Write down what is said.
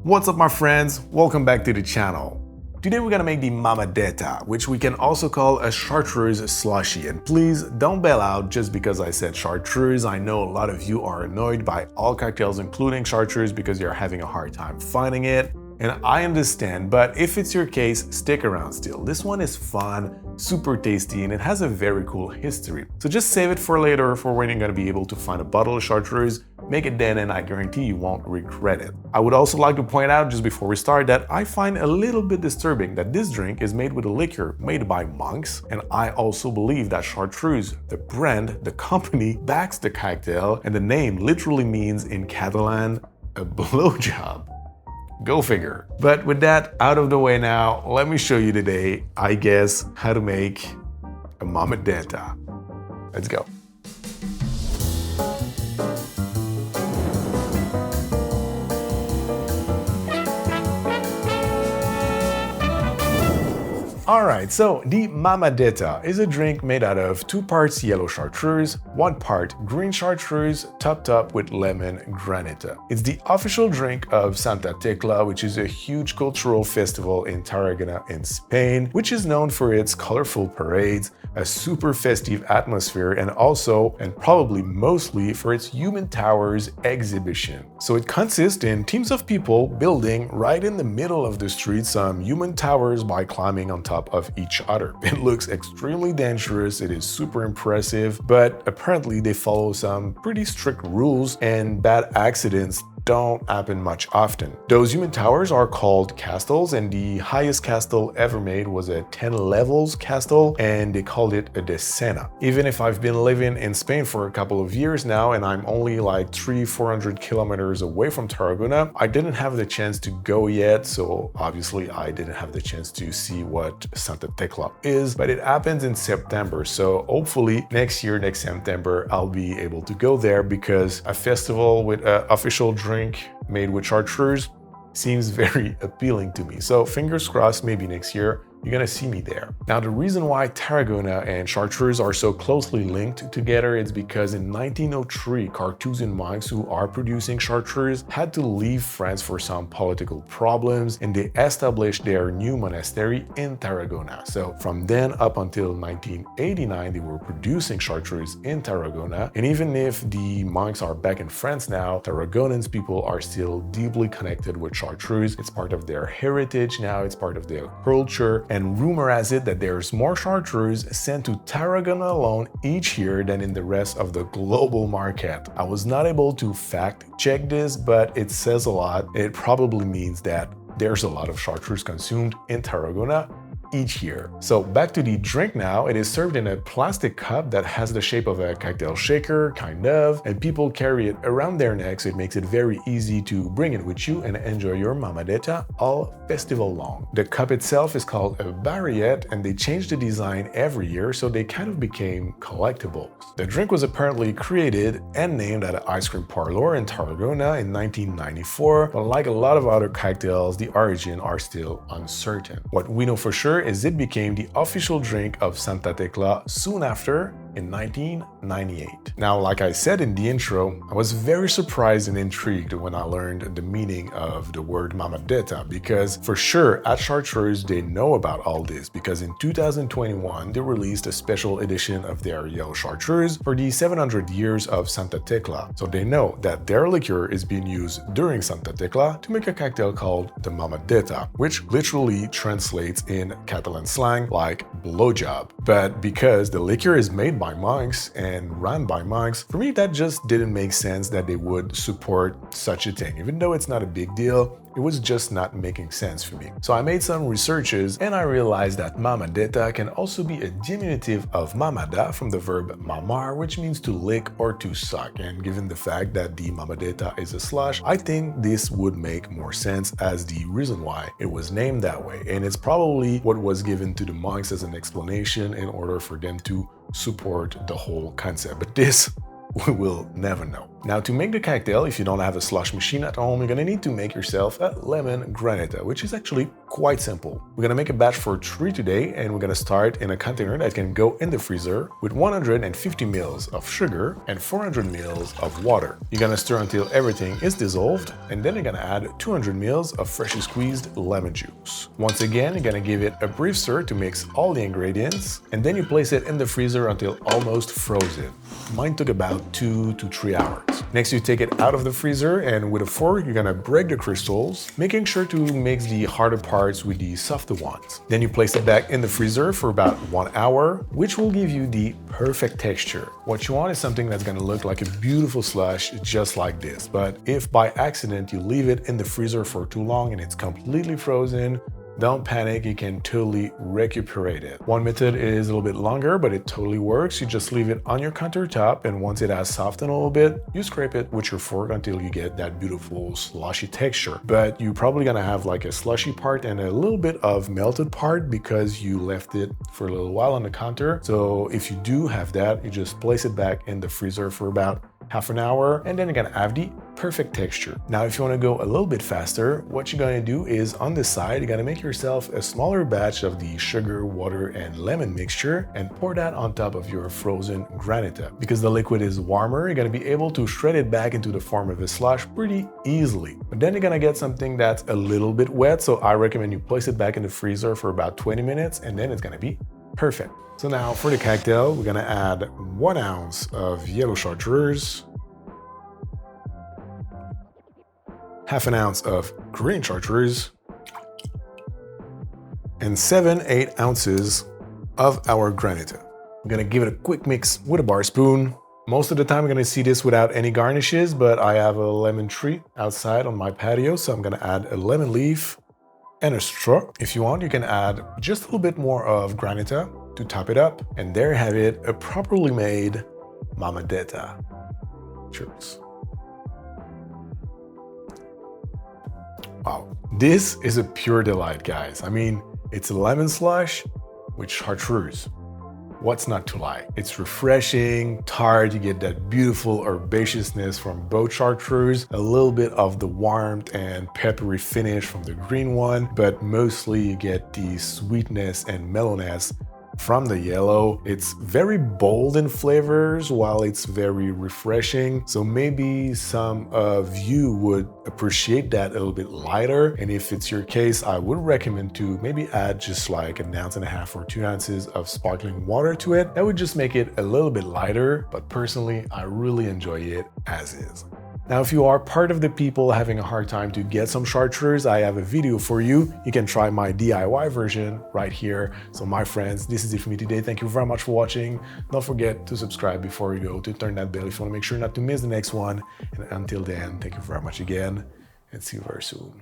What's up my friends, welcome back to the channel. Today we're gonna make the Mamadeta, which we can also call a chartreuse slushy. And please don't bail out just because I said chartreuse. I know a lot of you are annoyed by all cocktails including chartreuse because you're having a hard time finding it. And I understand, but if it's your case, stick around still. This one is fun, super tasty, and it has a very cool history. So just save it for later for when you're gonna be able to find a bottle of chartreuse. Make it then and I guarantee you won't regret it. I would also like to point out just before we start that I find a little bit disturbing that this drink is made with a liquor made by monks, and I also believe that chartreuse, the brand, the company, backs the cocktail, and the name literally means in Catalan, a blowjob. Go figure. But with that out of the way now, let me show you today, I guess, how to make a Mamadeta. Let's go. Alright, so the Mamadeta is a drink made out of 2 parts Yellow Chartreuse, 1 part Green Chartreuse, topped up with Lemon Granita. It's the official drink of Santa Tecla, which is a huge cultural festival in Tarragona in Spain, which is known for its colorful parades, a super festive atmosphere, and also, and probably mostly, for its Human Towers exhibition. So it consists in teams of people building right in the middle of the street some human towers by climbing on top of each other. It looks extremely dangerous, it is super impressive, but apparently they follow some pretty strict rules and bad accidents don't happen much often. Those human towers are called castles, and the highest castle ever made was a 10 levels castle, and they called it a decena. Even if I've been living in Spain for a couple of years now and I'm only like 300-400 kilometers away from Tarragona, I didn't have the chance to go yet, so obviously I didn't have the chance to see what Santa Tecla is, but it happens in September, so hopefully next year, next September, I'll be able to go there because a festival with an official drink made with chartreuse seems very appealing to me. So fingers crossed, maybe next year you're gonna see me there. Now, the reason why Tarragona and chartreuse are so closely linked together is because in 1903, Carthusian monks who are producing chartreuse had to leave France for some political problems, and they established their new monastery in Tarragona. So from then up until 1989, they were producing chartreuse in Tarragona. And even if the monks are back in France now, Tarragonans people are still deeply connected with chartreuse. It's part of their heritage now, it's part of their culture. And rumor has it that there's more chartreuse sent to Tarragona alone each year than in the rest of the global market. I was not able to fact check this, but it says a lot. It probably means that there's a lot of chartreuse consumed in Tarragona each year. So back to the drink now. It is served in a plastic cup that has the shape of a cocktail shaker, kind of, and people carry it around their necks. So it makes it very easy to bring it with you and enjoy your Mamadeta all festival long. The cup itself is called a barriette, and they change the design every year, so they kind of became collectibles. The drink was apparently created and named at an ice cream parlor in Tarragona in 1994, but like a lot of other cocktails, the origin are still uncertain. What we know for sure is it became the official drink of Santa Tecla soon after in 1998. Now, like I said in the intro, I was very surprised and intrigued when I learned the meaning of the word Mamadeta, because for sure at Chartreuse they know about all this, because in 2021 they released a special edition of their Yellow Chartreuse for the 700 years of Santa Tecla. So they know that their liqueur is being used during Santa Tecla to make a cocktail called the Mamadeta, which literally translates in Catalan slang like blowjob. But because the liqueur is made by monks and run by monks, for me that just didn't make sense that they would support such a thing. Even though it's not a big deal, it was just not making sense for me. So I made some researches and I realized that Mamadeta can also be a diminutive of mamada from the verb mamar, which means to lick or to suck. And given the fact that the Mamadeta is a slush, I think this would make more sense as the reason why it was named that way. And it's probably what was given to the monks as an explanation in order for them to support the whole concept. But this We will never know. Now, to make the cocktail, if you don't have a slush machine at home, you're gonna need to make yourself a Lemon Granita, which is actually quite simple. We're gonna make a batch for 3 today, and we're gonna start in a container that can go in the freezer with 150 ml of sugar and 400 ml of water. You're gonna stir until everything is dissolved, and then you're gonna add 200 ml of freshly squeezed lemon juice. Once again, you're gonna give it a brief stir to mix all the ingredients, and then you place it in the freezer until almost frozen. Mine took about 2 to 3 hours. Next, you take it out of the freezer, and with a fork, you're gonna break the crystals, making sure to mix the harder parts with the softer ones. Then you place it back in the freezer for about 1 hour, which will give you the perfect texture. What you want is something that's gonna look like a beautiful slush, just like this. But if by accident you leave it in the freezer for too long and it's completely frozen, don't panic, you can totally recuperate it. One method is a little bit longer, but it totally works. You just leave it on your countertop, and once it has softened a little bit, you scrape it with your fork until you get that beautiful slushy texture. But you're probably gonna have like a slushy part and a little bit of melted part because you left it for a little while on the counter. So if you do have that, you just place it back in the freezer for about half an hour, and then you're gonna have the perfect texture. Now, if you wanna go a little bit faster, what you're gonna do is on the side, you're gonna make yourself a smaller batch of the sugar, water, and lemon mixture and pour that on top of your frozen granita. Because the liquid is warmer, you're gonna be able to shred it back into the form of a slush pretty easily. But then you're gonna get something that's a little bit wet, so I recommend you place it back in the freezer for about 20 minutes, and then it's gonna be perfect. So now for the cocktail, we're gonna add 1 ounce of Yellow Chartreuse, half an ounce of Green Chartreuse, and 7-8 ounces of our Granita. I'm gonna give it a quick mix with a bar spoon. Most of the time, I'm gonna see this without any garnishes, but I have a lemon tree outside on my patio, so I'm gonna add a lemon leaf and a straw. If you want, you can add just a little bit more of Granita to top it up, and there you have it, a properly made Mamadeta. Cheers. Wow, this is a pure delight, guys. I mean, it's a lemon slush with chartreuse. What's not to like? It's refreshing, tart, you get that beautiful herbaceousness from both chartreuse, a little bit of the warmth and peppery finish from the green one, but mostly you get the sweetness and mellowness from the yellow. It's very bold in flavors while it's very refreshing. So maybe some of you would appreciate that a little bit lighter. And if it's your case, I would recommend to maybe add just like 1.5 ounces or 2 ounces of sparkling water to it. That would just make it a little bit lighter, but personally, I really enjoy it as is. Now, if you are part of the people having a hard time to get some chartreuse, I have a video for you. You can try my DIY version right here. So my friends, this is it for me today. Thank you very much for watching. Don't forget to subscribe before you go, to turn that bell if you want to make sure not to miss the next one. And until then, thank you very much again, and see you very soon.